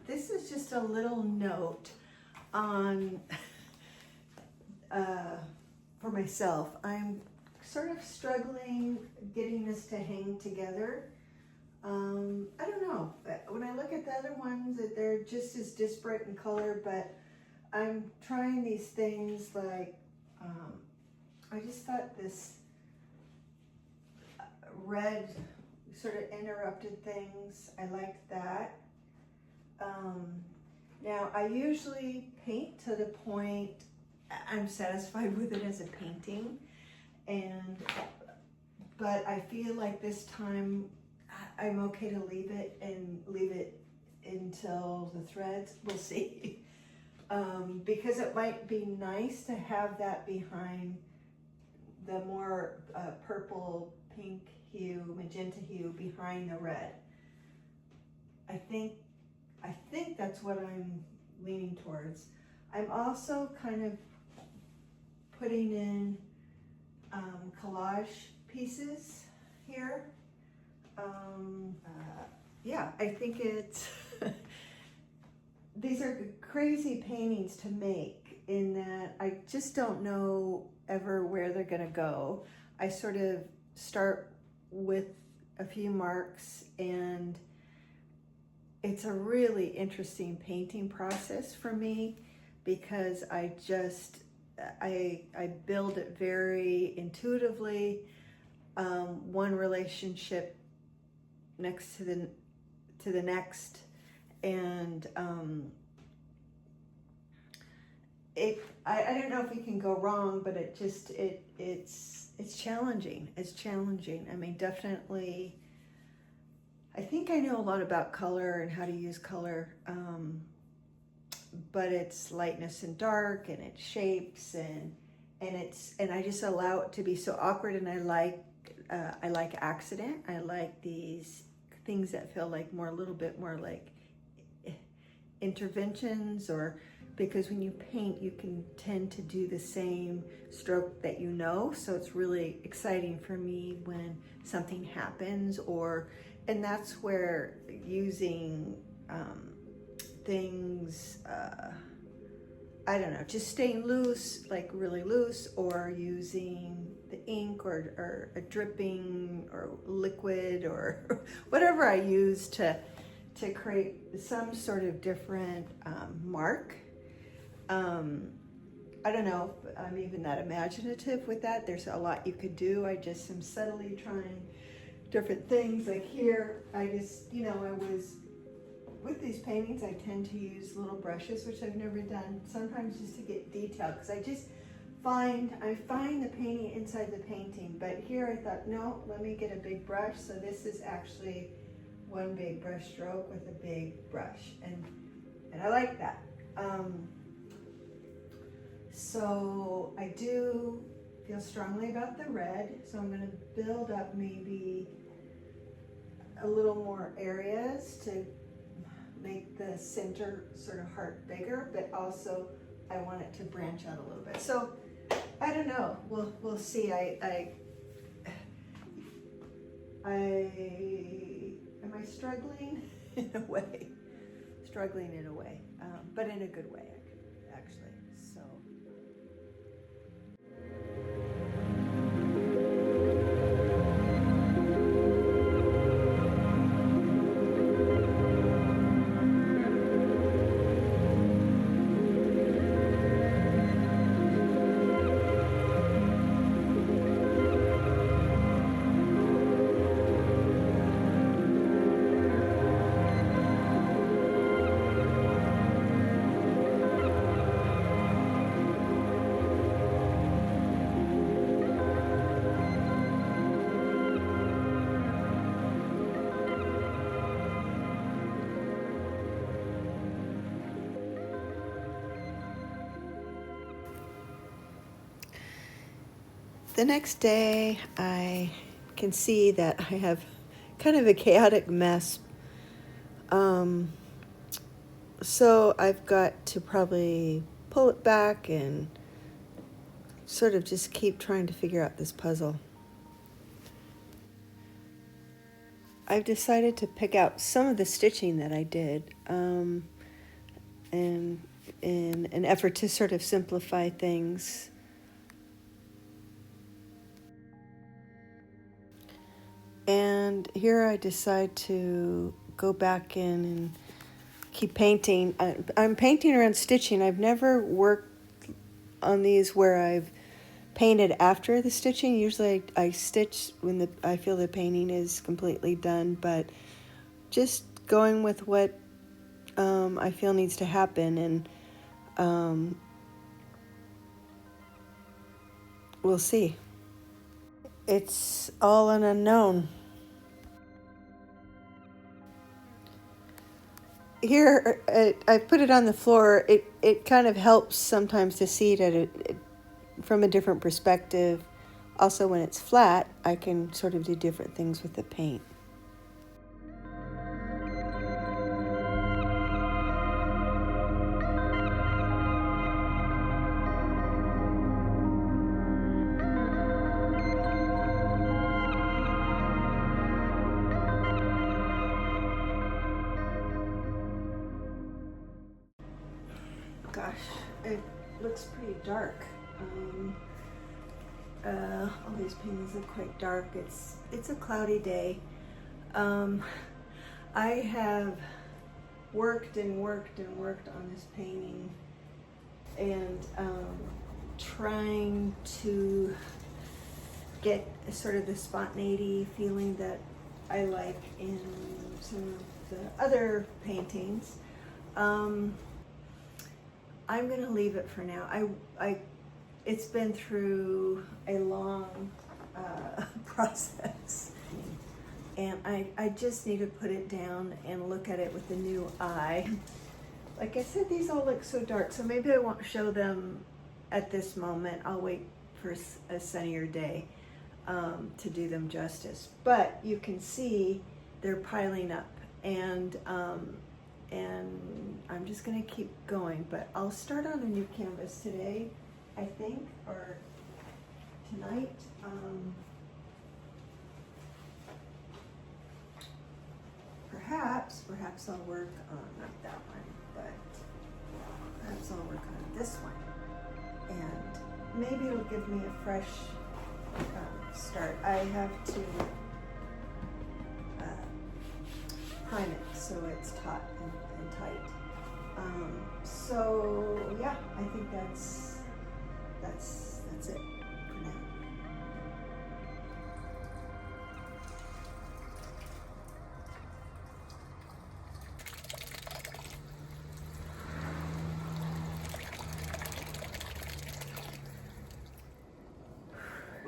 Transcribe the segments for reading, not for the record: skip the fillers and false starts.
This is just a little note on for myself. I'm sort of struggling getting this to hang together. I don't know. When I look at the other ones, they're just as disparate in color, but I'm trying these things like, I just thought this red sort of interrupted things. I liked that. Now I usually paint to the point I'm satisfied with it as a painting, but I feel like this time I'm okay to leave it until the threads. We'll see. Because it might be nice to have that behind the more purple, pink hue, magenta hue behind the red. I think that's what I'm leaning towards. I'm also kind of putting in collage pieces here. Yeah, I think it's these are crazy paintings to make in that I just don't know ever where they're gonna go. I sort of start with a few marks, and it's a really interesting painting process for me because I build it very intuitively, one relationship next to the next, and I don't know if we can go wrong, but it's challenging. It's challenging. I mean, definitely. I think I know a lot about color and how to use color, but it's lightness and dark, and it's shapes, and I just allow it to be so awkward. And I like accident. I like these things that feel like a little bit more like interventions, or because when you paint, you can tend to do the same stroke that you know. So it's really exciting for me when something happens, and that's where using things, I don't know, just staying loose, like really loose, or using the ink or a dripping or liquid or whatever I use to create some sort of different mark. I don't know if I'm even that imaginative with that. There's a lot you could do. I just am subtly trying different things. Like here, I was, with these paintings, I tend to use little brushes, which I've never done, sometimes just to get detail, because I find the painting inside the painting. But here I thought, no, let me get a big brush. So this is actually one big brush stroke with a big brush, and I like that. So I do feel strongly about the red, so I'm going to build up maybe a little more areas to make the center sort of heart bigger, but also I want it to branch out a little bit. So I don't know. We'll see. Am I struggling in a way? Struggling in a way, but in a good way, actually. So. The next day, I can see that I have kind of a chaotic mess. So I've got to probably pull it back and sort of just keep trying to figure out this puzzle. I've decided to pick out some of the stitching that I did, and in an effort to sort of simplify things. And here I decide to go back in and keep painting. I'm painting around stitching. I've never worked on these where I've painted after the stitching. Usually I stitch when I feel the painting is completely done, but just going with what I feel needs to happen, and we'll see. It's all an unknown. Here, I put it on the floor. It kind of helps sometimes to see it from a different perspective. Also, when it's flat, I can sort of do different things with the paint. Gosh, it looks pretty dark. All these paintings look quite dark. It's a cloudy day. I have worked and worked and worked on this painting, and trying to get sort of the spontaneity feeling that I like in some of the other paintings. I'm going to leave it for now. It's been through a long process, and I just need to put it down and look at it with a new eye. Like I said, these all look so dark, so maybe I won't show them at this moment. I'll wait for a sunnier day to do them justice. But you can see they're piling up, and I'm just going to keep going, but I'll start on a new canvas today, I think, or tonight. Perhaps I'll work on, not that one, but perhaps I'll work on this one, and maybe it'll give me a fresh start. I have to prime it so it's taut and tight. So yeah, I think that's it for now.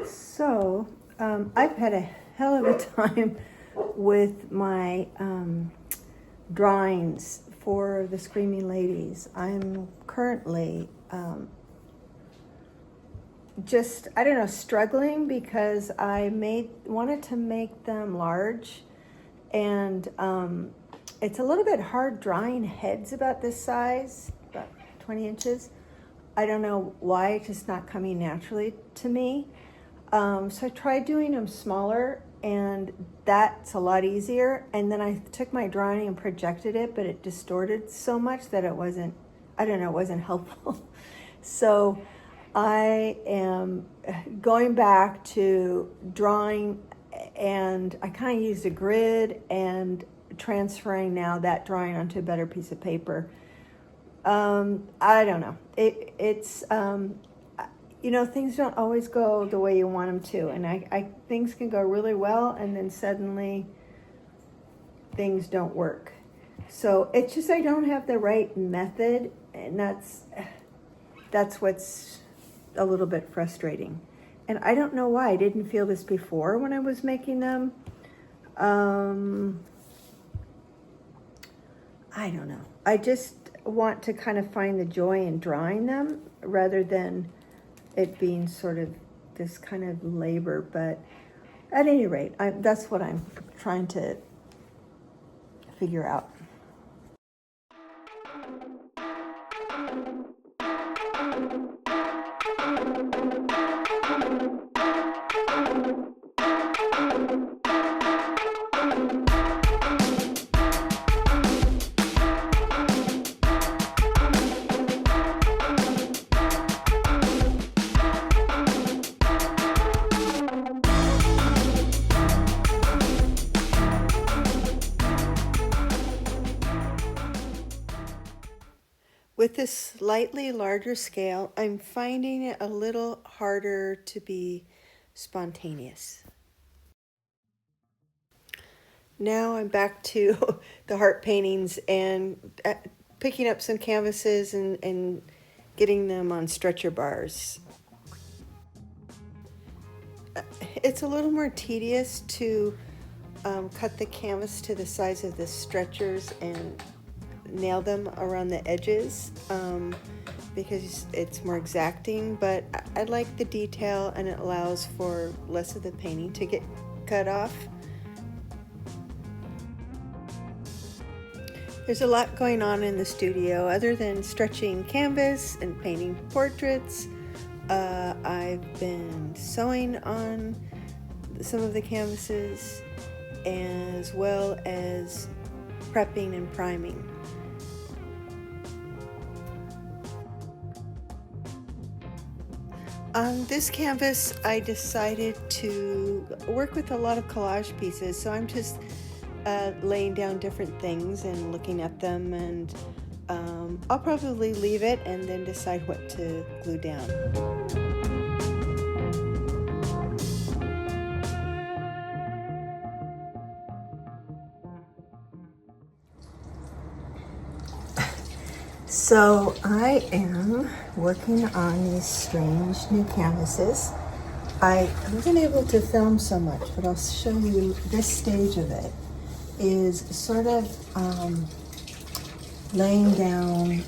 So I've had a hell of a time with my drawings for the Screaming Ladies. I'm currently just, I don't know, struggling because I wanted to make them large, and it's a little bit hard drawing heads about this size, about 20 inches. I don't know why, it's just not coming naturally to me. So I tried doing them smaller, and that's a lot easier. And then I took my drawing and projected it, but it distorted so much that it wasn't, I don't know, it wasn't helpful. So I am going back to drawing, and I kind of used a grid and transferring now that drawing onto a better piece of paper. I don't know. It's you know, things don't always go the way you want them to, and things can go really well, and then suddenly things don't work. So it's just I don't have the right method, and that's what's a little bit frustrating. And I don't know why I didn't feel this before when I was making them. I don't know. I just want to kind of find the joy in drawing them rather than it being sort of this kind of labor. But at any rate, that's what I'm trying to figure out. With this slightly larger scale, I'm finding it a little harder to be spontaneous. Now I'm back to the heart paintings and picking up some canvases and getting them on stretcher bars. It's a little more tedious to cut the canvas to the size of the stretchers and nail them around the edges because it's more exacting, but I like the detail and it allows for less of the painting to get cut off. There's a lot going on in the studio other than stretching canvas and painting portraits. I've been sewing on some of the canvases as well as prepping and priming. On this canvas, I decided to work with a lot of collage pieces, so I'm just laying down different things and looking at them, and I'll probably leave it and then decide what to glue down. So I am working on these strange new canvases. I wasn't able to film so much, but I'll show you this stage of it is sort of laying down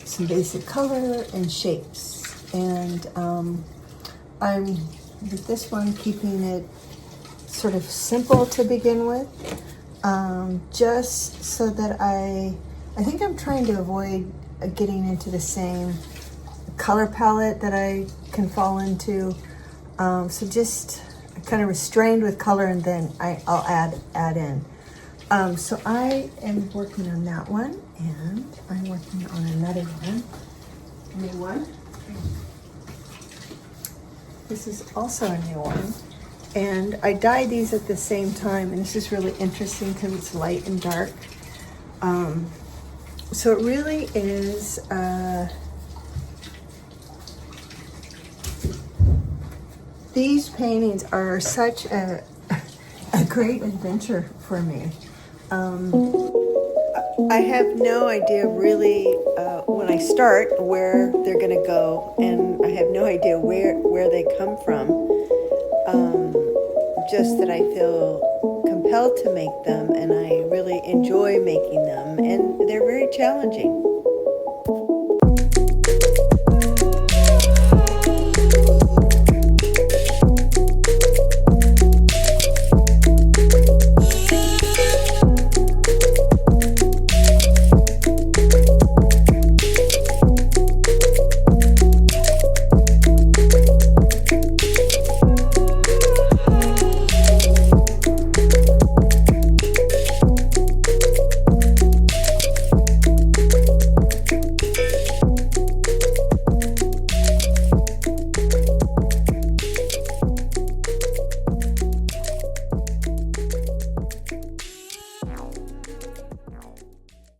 some basic color and shapes. And I'm, with this one, keeping it sort of simple to begin with. Just so that I think I'm trying to avoid getting into the same color palette that I can fall into. So just kind of restrained with color, and then I'll add in. So I am working on that one, and I'm working on another one, new one. This is also a new one. And I dyed these at the same time, and this is really interesting because it's light and dark. So it really is these paintings are such a great adventure for me. I have no idea really when I start where they're gonna go, and I have no idea where they come from. Just that I feel compelled to make them, and I really enjoy making them, and they're very challenging.